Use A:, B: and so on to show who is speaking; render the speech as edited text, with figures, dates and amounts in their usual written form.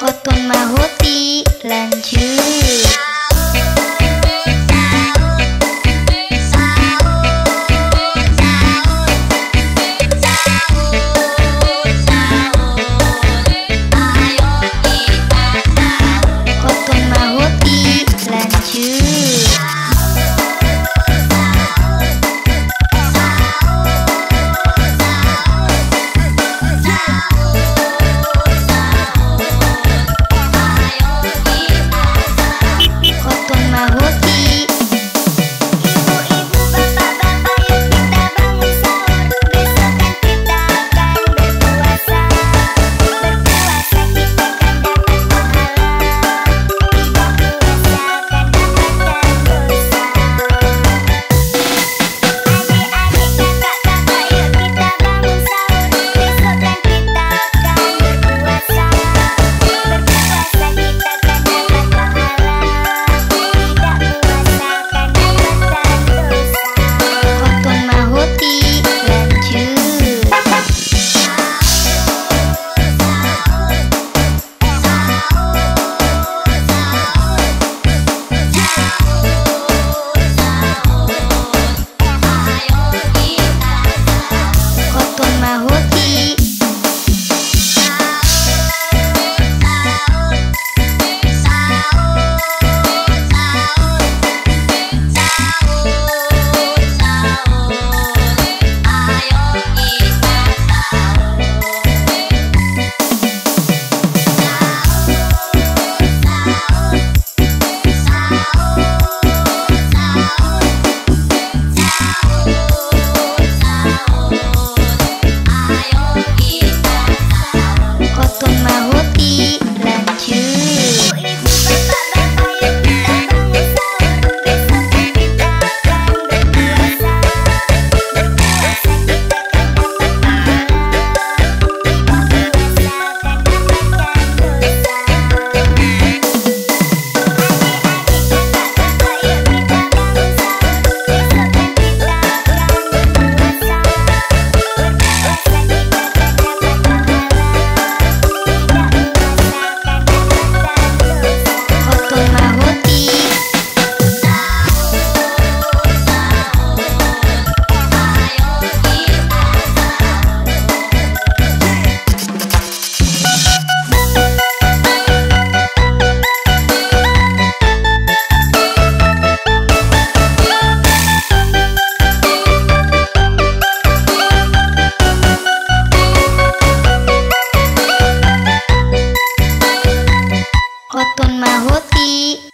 A: Koton Mahuti lanjut. Koton Mahuti lanjut. Koton Mahuti. Ibu-ibu, bapak-bapak, yuk kita bangun sahur. Besok kan kita akan berpuasa. Berpuasa kita kan dapat pahala. Tidak puasa kan dapatkan dosa. Adik-adik, kakak-kakak, yuk kita bangun sahur. Besok kan kita akan berpuasa. Berpuasa kita kan dapat pahala. Tidak puasa kan dapatkan dosa. Koton Mahuti lanjut. Koton Mahuti. Koton Mahuti lanjut. Ibu-ibu, bapak-bapak, yuk kita bangun sahur. Besok kan kita akan berpuasa. Berpuasa kita kan dapat pahala. Tidak puasa kan dapatkan dosa. Adik-adik, kakak-kakak, yuk kita bangun sahur. Besok kan kita akan berpuasa. Berpuasa kita kan dapat pahala. Koton Mahuti. Koton Mahuti